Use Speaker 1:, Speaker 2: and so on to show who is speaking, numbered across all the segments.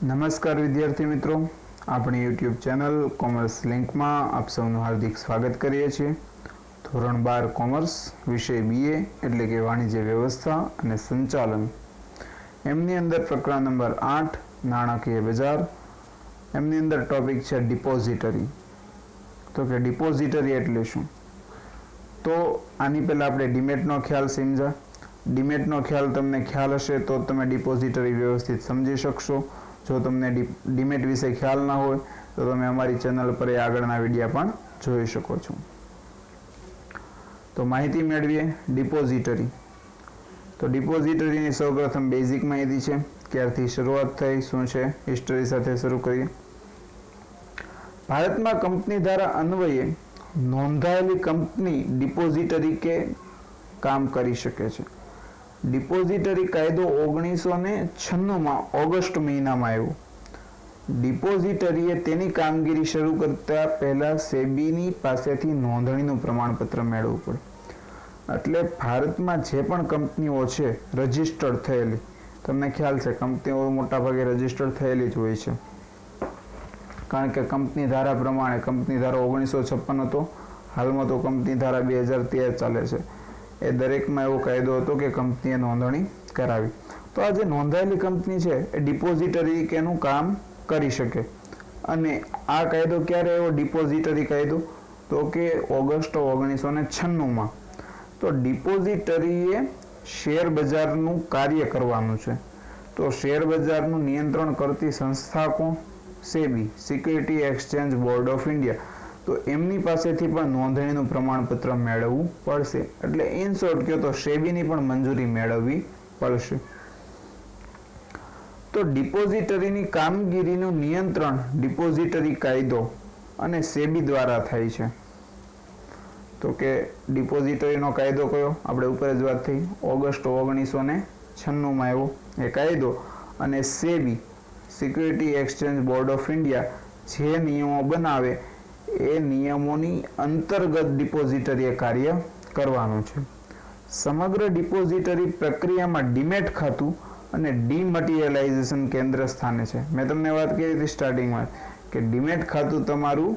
Speaker 1: નમસ્કાર વિદ્યાર્થી મિત્રો, આપણી યુટ્યુબ ચેનલ કોમર્સ લિંકમાં આપ સૌનું હાર્દિક સ્વાગત કરીએ છીએ. ધોરણ 12 કોમર્સ વિષય BA એટલે કે વાણિજ્ય વ્યવસ્થા અને સંચાલન, એમની અંદર પ્રકરણ નંબર 8 નાણાકીય બજાર, એમની અંદર ટોપિક છે ડિપોઝિટરી. તો કે ડિપોઝિટરી એટલે શું? તો આની પહેલાં આપણે ડીમેટનો ખ્યાલ સમજ્યા. ડીમેટનો ખ્યાલ તમને ખ્યાલ હશે તો તમે ડિપોઝિટરી વ્યવસ્થિત સમજી શકશો. જો તમને ડીમેટ વિશે ખ્યાલ ના હોય તો તમે અમારી ચેનલ પર આગળના વિડીયો પણ જોઈ શકો છો. તો માહિતી મેળવીએ ડિપોઝિટરી. તો ડિપોઝિટરીની સૌપ્રથમ બેઝિક માહિતી છે, ક્યારથી શરૂઆત થઈ, શું છે, હિસ્ટરી સાથે શરૂ કરીએ. ભારતમાં કંપની ધારા અન્વયે નોંધાયેલી કંપની ડિપોઝિટરી કે કામ કરી શકે છે. ડિપોઝિટરી કાયદો 1996 ઓગસ્ટ મહિનામાં આવ્યો. ડિપોઝિટરીએ તેની કામગીરી શરૂ કરતા પહેલા સેબીની પાસેથી નોંધણીનું પ્રમાણપત્ર મેળવવું પડે. એટલે ભારતમાં જે પણ કંપનીઓ છે રજિસ્ટર્ડ થયેલી, તમને ખ્યાલ છે કંપનીઓ મોટાભાગે રજિસ્ટર્ડ થયેલી જ હોય છે, કારણ કે કંપની ધારા પ્રમાણે કંપની ધારા 1956 હતો, હાલમાં તો કંપની ધારા 2013 ચાલે છે. એ દરેકમાં એવો કાયદો હતો કે કંપનીએ નોંધણી કરાવી. તો આ જે નોંધાયેલી કંપની છે એ ડિપોઝિટરી કેનું કામ કરી શકે. અને આ કાયદો ક્યારે આવ્યો ડિપોઝિટરી કાયદો? તો કે ઓગસ્ટ 1996. તો ડિપોઝિટરીએ શેર બજારનું કાર્ય કરવાનું છે. તો શેર બજારનું નિયંત્રણ કરતી સંસ્થા કોણ? SEBI, security exchange board of India. તો એમની પાસેથી પણ નોંધણીનું પ્રમાણપત્ર મેળવવું પડશે. એટલે ઇન શોર્ટ કહો તો સેબીની પણ મંજૂરી મેળવવી પડશે. તો ડિપોઝિટરીની કામગીરીનું નિયંત્રણ ડિપોઝિટરી કાયદો અને સેબી દ્વારા થાય છે. તો કે ડિપોઝિટરીનો કાયદો કયો? આપણે ઉપર જ વાત થઈ, ઓગસ્ટ 1996 આવ્યો એ કાયદો. અને SEBI, security exchange board of India, જે નિયમો બનાવે એ નિયમોની અંતર્ગત ડિપોઝિટરીએ કાર્ય કરવાનું છે. સમગ્ર ડિપોઝિટરી પ્રક્રિયામાં ડીમેટ ખાતું અને ડીમટીરિયલાઇઝેશન કેન્દ્ર સ્થાને છે. મેં તમને વાત કરી હતી સ્ટાર્ટિંગમાં કે ડીમેટ ખાતું તમારું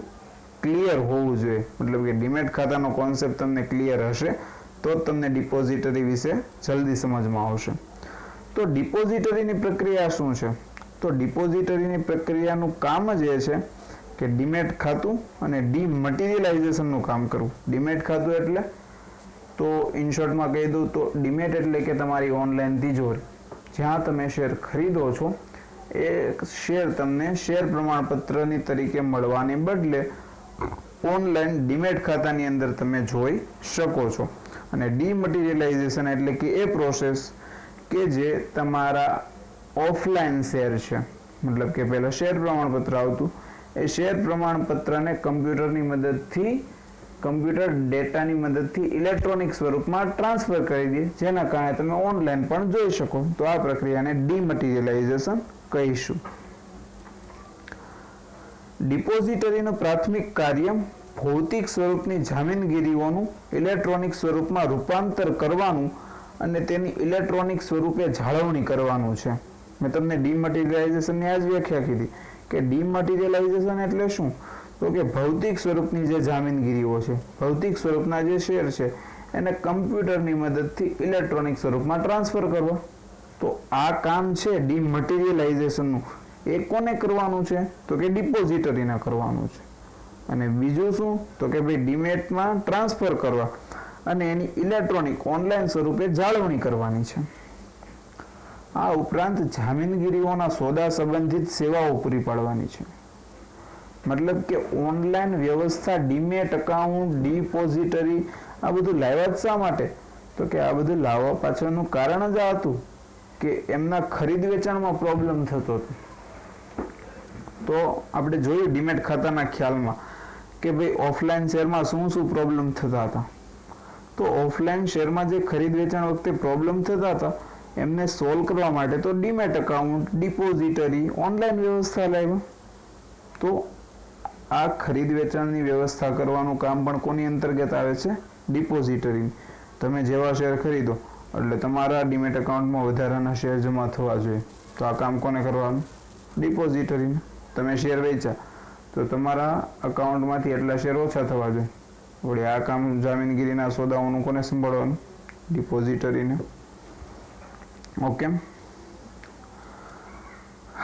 Speaker 1: ક્લિયર હોવું જોઈએ. મતલબ કે ડીમેટ ખાતાનો કોન્સેપ્ટ તમને ક્લિયર હશે તો જ તમને ડિપોઝિટરી વિશે જલ્દી સમજમાં આવશે. તો ડિપોઝિટરીની પ્રક્રિયા શું છે? તો ડિપોઝિટરીની પ્રક્રિયાનું કામ જ એ છે કે ડીમેટ ખાતું અને ડીમટીરિયલાઇઝેશનનું કામ કરવું. ડીમેટ ખાતું એટલે તો ઇન શોર્ટમાં કહી દઉં તો ડીમેટ એટલે કે તમારી ઓનલાઈન તિજોરી, જ્યાં તમે શેર ખરીદો છો એ શેર તમને શેર પ્રમાણપત્રની તરીકે મળવાને બદલે ઓનલાઈન ડીમેટ ખાતાની અંદર તમે જોઈ શકો છો. અને ડીમટીરિયલાઇઝેશન એટલે કે એ પ્રોસેસ કે જે તમારા ઓફલાઈન શેર છે, મતલબ કે પહેલાં શેર પ્રમાણપત્ર આવતું, એ શેર પ્રમાણપત્રને કમ્પ્યુટરની મદદથી, કમ્પ્યુટર ડેટાની મદદથી ઇલેક્ટ્રોનિક સ્વરૂપમાં ટ્રાન્સફર કરી દે, જેના કારણે તમે ઓનલાઈન પણ જોઈ શકો. તો આ પ્રક્રિયાને ડીમટીરિયલાઇઝેશન કહીશું. ડિપોઝિટરીનું પ્રાથમિક કાર્ય ભૌતિક સ્વરૂપની જામીનગીરીઓનું ઇલેક્ટ્રોનિક સ્વરૂપમાં રૂપાંતર કરવાનું અને તેની ઇલેક્ટ્રોનિક સ્વરૂપે જાળવણી કરવાનું છે. મેં તમને ડીમટીરિયલાઇઝેશનની આ જ વ્યાખ્યા કીધી કે ડીમટીરિયલાઇઝેશન એટલે શું? તો કે ભૌતિક સ્વરૂપની જે જામીનગીરીઓ છે, ભૌતિક સ્વરૂપના જે શેર છે એને કમ્પ્યુટરની મદદથી ઇલેક્ટ્રોનિક સ્વરૂપમાં ટ્રાન્સફર કરવા. તો આ કામ છે ડીમટીરિયલાઇઝેશનનું. એ કોને કરવાનું છે? તો કે ડિપોઝિટરીને કરવાનું છે. અને બીજું શું? તો કે ભાઈ ડીમેટમાં ટ્રાન્સફર કરવા અને એની ઇલેક્ટ્રોનિક ઓનલાઈન સ્વરૂપે જાળવણી કરવાની છે. આ ઉપરાંત જામીનગીરીઓના સોદા સંબંધિત સેવાઓ પૂરી પાડવાની છે. મતલબ કે ઓનલાઈન વ્યવસ્થા, ડીમેટ એકાઉન્ટ, ડિપોઝિટરી, આ બધું લાવ્યા શા માટે? તો કે આ બધું લાવવા પાછળનું કારણ જ આ હતું કે એમના ખરીદ વેચાણમાં પ્રોબ્લેમ થતો હતો. તો આપણે જોયું ડીમેટ ખાતાના ખ્યાલમાં કે ભાઈ ઓફલાઈન શેરમાં શું શું પ્રોબ્લેમ થતા હતા. તો ઓફલાઈન શેરમાં જે ખરીદ વેચાણ વખતે પ્રોબ્લેમ થતા હતા એમને સોલ્વ કરવા માટે તો ડીમેટ એકાઉન્ટ, ડિપોઝિટરી, ઓનલાઈન વ્યવસ્થા લાવ્યા. તો આ ખરીદ વેચાણની વ્યવસ્થા કરવાનું કામ પણ કોની અંતર્ગત આવે છે? ડિપોઝિટરી. તમે જેવા શેર ખરીદો એટલે તમારા ડીમેટ એકાઉન્ટમાં વધારાના શેર જમા થવા જોઈએ. તો આ કામ કોને કરવાનું? ડિપોઝિટરીને. તમે શેર વેચ્યા તો તમારા અકાઉન્ટમાંથી એટલા શેર ઓછા થવા જોઈએ. વળી આ કામ જામીનગીરીના સોદાઓનું કોને સંભાળવાનું? ડિપોઝિટરીને. ઓકે.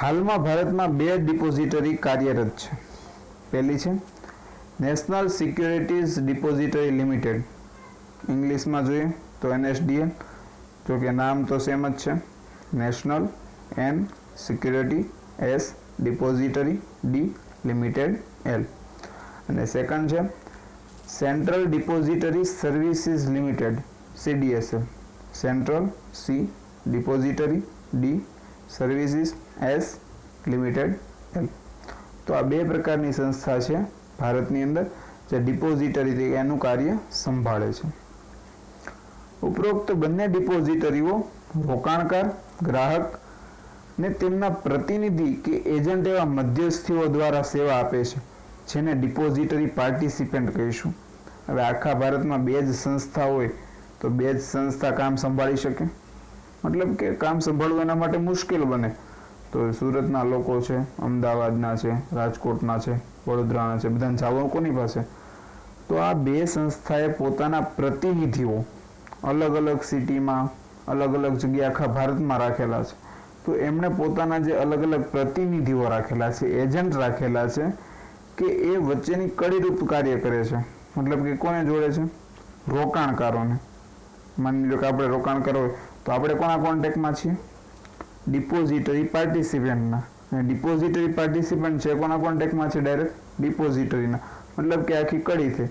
Speaker 1: હાલમાં ભારતમાં 2 ડિપોઝિટરી કાર્યરત છે. પહેલી છે નેશનલ સિક્યુરિટીઝ ડિપોઝિટરી લિમિટેડ, ઇંગ્લિશમાં જોઈએ તો NSDL, જો કે નામ તો સેમ જ છે, national and security S depository D limited L. અને સેકન્ડ છે central depository services limited CDSL, central C depository D services S limited L. તો આ 2 પ્રકારની સંસ્થા છે ભારતની અંદર જે ડિપોઝિટરી એનું કાર્ય સંભાળે છે. ઉપરોક્ત બંને ડિપોઝિટરીઓ રોકાણકાર, ગ્રાહક ને તેમના પ્રતિનિધિ કે એજન્ટ એવા મધ્યસ્થીઓ દ્વારા સેવા આપે છે, જેને ડિપોઝિટરી પાર્ટિસિપન્ટ કહીશું. હવે આખા ભારતમાં 2 જ સંસ્થા હોય તો 2 જ સંસ્થા કામ સંભાળી શકે? મતલબ કે કામ સંભાળવું એના માટે મુશ્કેલ બને. તો સુરતના લોકો છે, અમદાવાદના છે, રાજકોટના છે, વડોદરાના છે, બધાને જવાનું કોની પાસે? તો આ 2 સંસ્થાએ પોતાના પ્રતિનિધિઓ અલગ અલગ સિટીમાં, અલગ અલગ જગ્યા આખા ભારતમાં રાખેલા છે. તો એમણે પોતાના જે અલગ અલગ પ્રતિનિધિઓ રાખેલા છે, એજન્ટ રાખેલા છે, કે એ વચ્ચેની કડીરૂપ કાર્ય કરે છે. મતલબ કે કોને જોડે છે? રોકાણકારોને. માની લો કે આપણે રોકાણ કરવું હોય તો આપણે કોના કોન્ટેક્ટમાં છીએ? ડિપોઝિટરી પાર્ટિસિપન્ટના. અને ડિપોઝિટરી પાર્ટિસિપન્ટ છે કોના કોન્ટેક્ટમાં છે? ડાયરેક્ટ ડિપોઝિટરીના. મતલબ કે આખી કડી થઈ.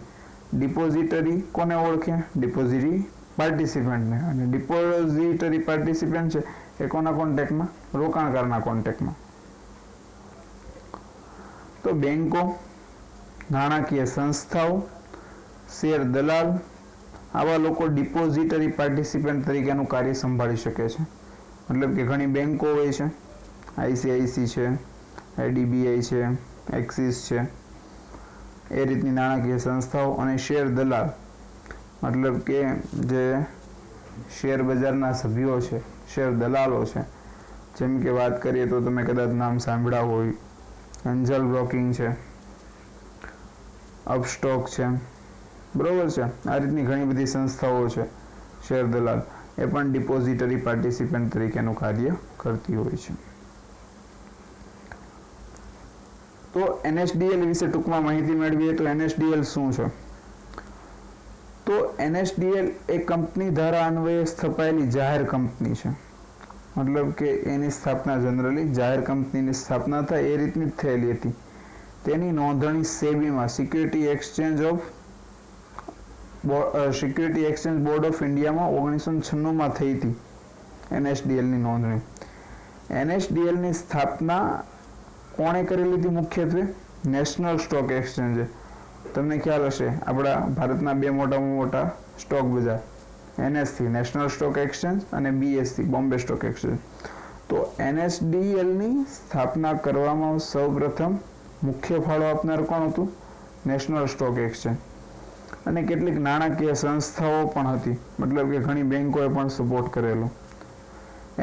Speaker 1: ડિપોઝિટરી કોને ઓળખે? ડિપોઝિટરી પાર્ટિસિપન્ટને. અને ડિપોઝિટરી પાર્ટિસિપન્ટ છે એ કોના કોન્ટેક્ટમાં? રોકાણકારના કોન્ટેક્ટમાં. તો બેંકો, નાણાકીય સંસ્થાઓ, શેર દલાલ, આવા લોકો ડિપોઝિટરી પાર્ટિસિપન્ટ તરીકેનું કાર્ય સંભાળી શકે છે. મતલબ કે ઘણી બેંકો હોય છે, ICICI છે, IDBI છે, એક્સિસ છે, એ રીતની નાણાકીય સંસ્થાઓ. અને શેર દલાલ મતલબ કે જે શેર બજારના સભ્યો છે, શેર દલાલો છે. જેમ કે વાત કરીએ તો તમે કદાચ નામ સાંભળ્યા હોય, એન્જલ બ્રોકિંગ છે, અપસ્ટોક છે, બરોબર છે. આ રીતની ઘણી બધી સંસ્થાઓ છે શેર દલાલ, એ પણ ડિપોઝિટરી પાર્ટિસિપન્ટ તરીકેનું કાર્ય કરતી હોય છે. તો NSDL વિશે ટૂંકમાં માહિતી મેળવીએ તો NSDL શું છે? તો NSDL એ કંપની ધારા અન્વયે સ્થપાયેલી જાહેર કંપની છે. મતલબ કે એની સ્થાપના જનરલી જાહેર કંપનીની સ્થાપના થાય એ રીતની જ થયેલી હતી. તેની નોંધણી સેબીમાં સિક્યુરિટી એક્સચેન્જ બોર્ડ ઓફ ઇન્ડિયામાં 1996માં થઈ હતી NSDLની નોંધણી. NSDLની સ્થાપના કોણે કરેલી હતી? મુખ્યત્વે નેશનલ સ્ટોક એક્સચેન્જે. તમને ખ્યાલ હશે આપણા ભારતના 2 મોટામાં મોટા સ્ટોક બજાર, NSE નેશનલ સ્ટોક એક્સચેન્જ અને BSE બોમ્બે સ્ટોક એક્સચેન્જ. તો NSDLની સ્થાપના કરવામાં સૌપ્રથમ મુખ્ય ફાળો આપનાર કોણ હતું? National stock exchange. અને કેટલીક નાણાકીય સંસ્થાઓ પણ હતી, મતલબ કે ઘણી બેંકોએ પણ સપોર્ટ કરેલો.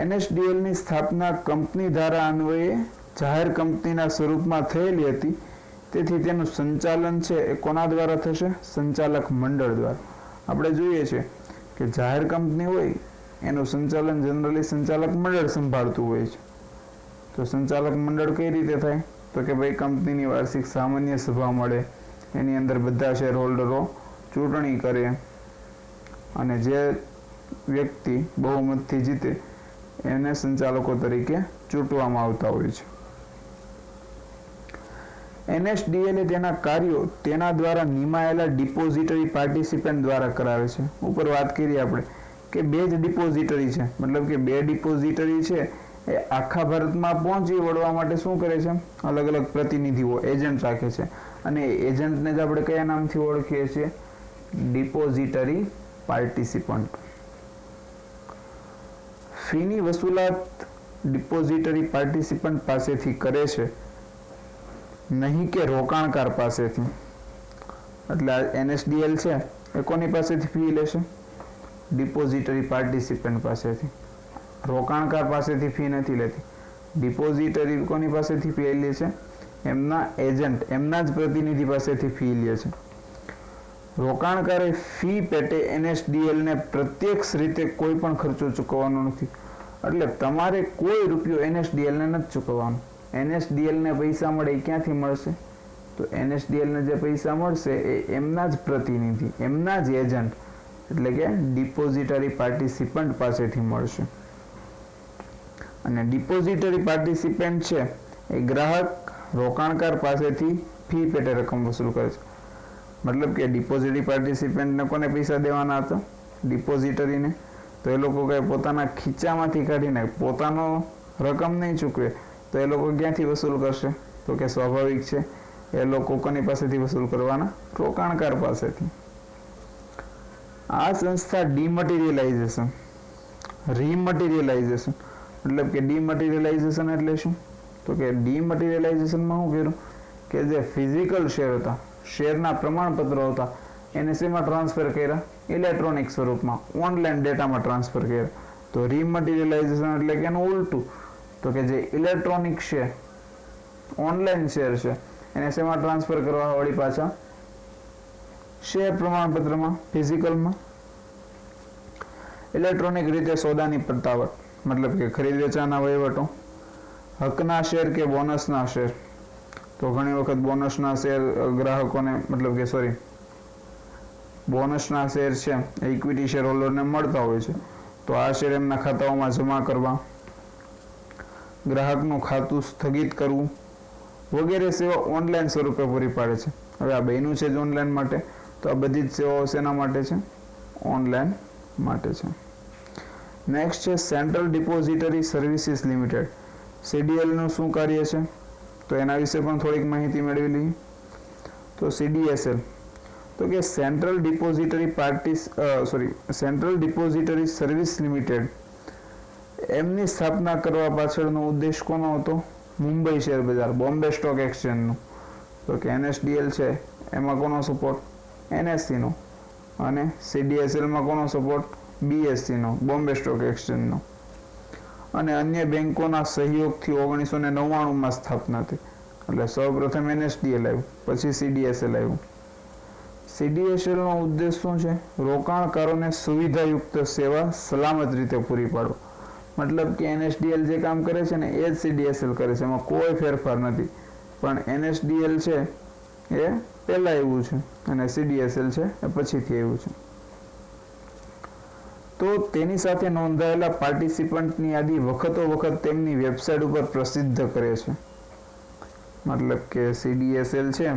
Speaker 1: NSDLની સ્થાપના કંપની ધારા અન્વયે જાહેર કંપનીના સ્વરૂપમાં થયેલી હતી. તેથી તેનું સંચાલન છે એ કોના દ્વારા થશે? સંચાલક મંડળ દ્વારા. આપણે જોઈએ છે કે જાહેર કંપની હોય એનું સંચાલન જનરલી સંચાલક મંડળ સંભાળતું હોય છે. તો સંચાલક મંડળ કઈ રીતે થાય? તો કે ભાઈ કંપનીની વાર્ષિક સામાન્ય સભા મળે, એની અંદર બધા શેર હોલ્ડરો ચૂંટણી કરે અને જે વ્યક્તિ બહુમતથી જીતે એને સંચાલકો તરીકે ચૂંટવામાં આવતા હોય છે. NSDL તેના કાર્યો તેના દ્વારા નિમાયેલા ડિપોઝિટરી પાર્ટિસિપન્ટ દ્વારા કરાવે છે. ઉપર વાત કરી આપણે કે 2 જ ડિપોઝિટરી છે, મતલબ કે 2 ડિપોઝિટરી છે એ આખા ભારતમાં પહોંચી વળવા માટે શું કરે છે? અલગ અલગ પ્રતિનિધિઓ, એજન્ટ રાખે છે. અને એજન્ટને જ આપણે કયા નામથી ઓળખીએ છીએ? Depository participant. ફીની વસૂલાત ડિપોઝિટરી પાર્ટિસિપન્ટ પાસેથી કરે છે, નહીં કે રોકાણકાર પાસેથી. એટલે NSDL છે એ કોની પાસેથી ફી લેશે? ડિપોઝિટરી પાર્ટિસિપન્ટ પાસેથી. રોકાણકાર પાસેથી ફી નથી લેતી. ડિપોઝિટરી કોની પાસેથી ફી લે છે? એમના એજન્ટ, એમના જ પ્રતિનિધિ પાસેથી ફી લે છે. રોકાણકારે ફી પેટે NSDL ને પ્રત્યક્ષ રીતે કોઈ પણ ખર્ચો ચૂકવવાનો નથી. એટલે તમારે કોઈ રૂપિયો NSDL ને નથી ચૂકવવાનો. NSDL ને પૈસા મળે એ ક્યાંથી મળશે? તો NSDL ને જે પૈસા મળશે એ એમના જ પ્રતિનિધિ, એમના જ એજન્ટ એટલે કે ડિપોઝિટરી પાર્ટિસિપન્ટ પાસેથી મળશે. અને ડિપોઝિટરી પાર્ટિસિપન્ટ છે એ ગ્રાહક રોકાણકાર પાસેથી ફી પેટે રકમ વસૂલ કરે છે. મતલબ કે ડિપોઝિટરી પાર્ટિસિપન્ટને કોને પૈસા દેવાના હતા? ડિપોઝિટરીને. તો એ લોકો કઈ પોતાના ખીચામાંથી કાઢીને પોતાનો રકમ નહીં ચૂકવે તો એ લોકો ક્યાંથી વસૂલ કરશે? તો કે સ્વાભાવિક છે એ લોકો કોની પાસેથી વસૂલ કરવાના? રોકાણકાર પાસેથી. આ સંસ્થા ડીમટીરિયલાઇઝેશન, રીમટીરિયલાઇઝેશન મતલબ કે ડીમટીરિયલાઇઝેશન એટલે શું? તો કે ડીમટીરિયલાઇઝેશનમાં શું કર્યું કે જે ફિઝિકલ શેર હતા, શેરના પ્રમાણપત્રો હતા, એને શેમાં ટ્રાન્સફર કર્યા? ઇલેક્ટ્રોનિક સ્વરૂપમાં, ઓનલાઈન ડેટામાં ટ્રાન્સફર કર્યા. તો રીમટીરિયલાઇઝેશન એટલે કે એનું ઉલટું, તો કે જે ઇલેક્ટ્રોનિક શેર, ઓનલાઈન શેર છે એને શેમાં ટ્રાન્સફર કરવા? વળી પાછા શેર પ્રમાણપત્રમાં, ફિઝિકલમાં. ઇલેક્ટ્રોનિક રીતે સોદાની પતાવટ મતલબ કે ખરીદ વેચાણના વહીવટો. હકના શેર કે બોનસના શેર? તો ઘણી વખત બોનસના શેર ગ્રાહકોને મતલબ કે બોનસના શેર છે ઇક્વિટી શેર હોલ્ડરને મળતા હોય છે. તો આ શેર એમના ખાતાઓમાં જમા કરવા, ગ્રાહકનું ખાતું સ્થગિત કરવું વગેરે સેવા ઓનલાઈન સ્વરૂપે પૂરી પાડે છે. હવે આ બન્યું છે જ ઓનલાઈન માટે, તો આ બધી જ સેવાઓ શેના માટે છે? ઓનલાઈન માટે છે. નેક્સ્ટ છે central depository services limited. CDL નું શું કાર્ય છે? તો એના વિશે પણ થોડીક માહિતી મેળવી લઈએ. તો CDSL તો કે સેન્ટ્રલ ડિપોઝિટરી સર્વિસ લિમિટેડ, એમની સ્થાપના કરવા પાછળનો ઉદ્દેશ કોનો હતો? મુંબઈ શેર બજાર, બોમ્બે સ્ટોક એક્સચેન્જનો. તો કે NSDL છે એમાં કોનો સપોર્ટ? NSE નો. અને CDSL માં કોનો સપોર્ટ? BSE નો, બોમ્બે સ્ટોક એક્સચેન્જનો. અને અન્ય બેંકોના સહયોગથી 1999માં સ્થાપના થઈ. એટલે સૌપ્રથમ NSDL આવ્યું, પછી CDSL આવ્યું. CDSL નો ઉદ્દેશ શું છે? રોકાણકારોને સુવિધાયુક્ત સેવા સલામત રીતે પૂરી પાડવો. મતલબ કે NSDL જે કામ કરે છે ને એ જ CDSL કરે છે, એમાં કોઈ ફેરફાર નથી. પણ NSDL છે એ પહેલા આવ્યું છે અને CDSL છે એ પછીથી આવ્યું છે. તો તેની સાથે નોંધાયેલા પાર્ટિસિપન્ટની યાદી વખતો વખત તેમની વેબસાઇટ ઉપર પ્રસિદ્ધ કરે છે. મતલબ કે CDSL છે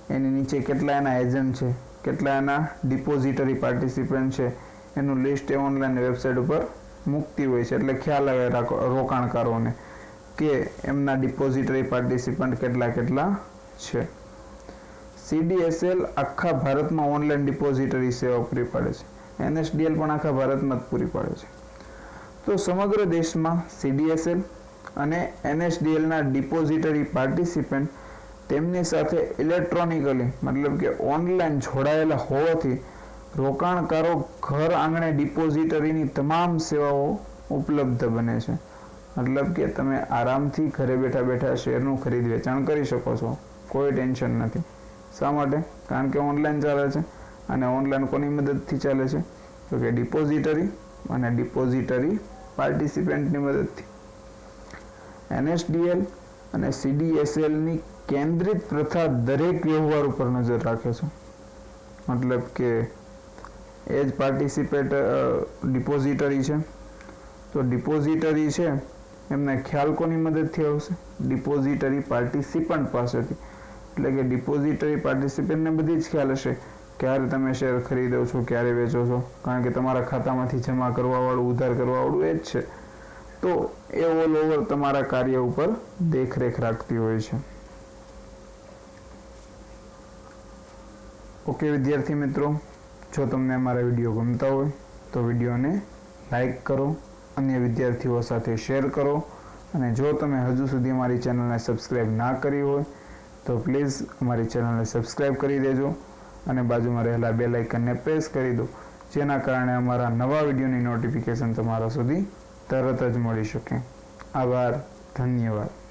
Speaker 1: એની નીચે કેટલા એના એજન્ટ છે, કેટલા એના ડિપોઝિટરી પાર્ટિસિપન્ટ છે એનું લિસ્ટ એ ઓનલાઈન વેબસાઇટ ઉપર મૂકતી હોય છે. એટલે ખ્યાલ આવે રોકાણકારોને કે એમના ડિપોઝિટરી પાર્ટિસિપન્ટ કેટલા છે. CDSL આખા ભારતમાં ઓનલાઈન ડિપોઝિટરી સેવા પૂરી પાડે છે. NSDL પણ આખા ભારતમાં જ પૂરી પાડે છે. તો સમગ્ર દેશમાં CDSL અને NSDL ના ડિપોઝિટરી પાર્ટિસિપન્ટ તેમની સાથે ઇલેક્ટ્રોનિકલી મતલબ કે ઓનલાઈન જોડાયેલા હોવાથી રોકાણકારો ઘર આંગણે ડિપોઝિટરીની તમામ સેવાઓ ઉપલબ્ધ બને છે. મતલબ કે તમે આરામથી ઘરે બેઠા બેઠા શેરનું ખરીદ વેચાણ કરી શકો છો, કોઈ ટેન્શન નથી. શા માટે? કારણ કે ઓનલાઈન ચાલે છે. અને ઓનલાઈન કોની મદદથી ચાલે છે? તો કે ડિપોઝિટરી અને ડિપોઝિટરી પાર્ટિસિપન્ટની મદદથી. NSDL અને CDSL ની કેન્દ્રિત પ્રથા દરેક વ્યવહાર ઉપર નજર રાખે છે. મતલબ કે એ જ પાર્ટિસિપેટ ડિપોઝિટરી છે તો ડિપોઝિટરી છે એમને ખ્યાલ કોની મદદથી આવશે? ડિપોઝિટરી પાર્ટિસિપન્ટ પાસેથી. એટલે કે ડિપોઝિટરી પાર્ટિસિપન્ટને બધી જ ખ્યાલ હશે ક્યારે તમે શેર ખરીદો છો, ક્યારે વેચો છો, કારણ કે તમારા ખાતામાંથી જમા કરવાવાળું, ઉધાર કરવાવાળું એ જ છે. તો એ ઓલ ઓવર તમારા કાર્ય ઉપર દેખરેખ રાખતી હોય છે. ઓકે વિદ્યાર્થી મિત્રો, જો તમને અમારા વિડીયો ગમતા હોય તો વિડીયોને લાઈક કરો, અન્ય વિદ્યાર્થીઓ સાથે શેર કરો, અને જો તમે હજુ સુધી અમારી ચેનલને સબસ્ક્રાઈબ ના કરી હોય તો પ્લીઝ અમારી ચેનલને સબસ્ક્રાઈબ કરી દેજો અને બાજુમાં રહેલા બેલ આઇકનને પ્રેસ કરી દો, જેના કારણે અમારા નવા વિડીયોની નોટિફિકેશન તમારા સુધી તરત જ મળી શકે. આભાર. ધન્યવાદ.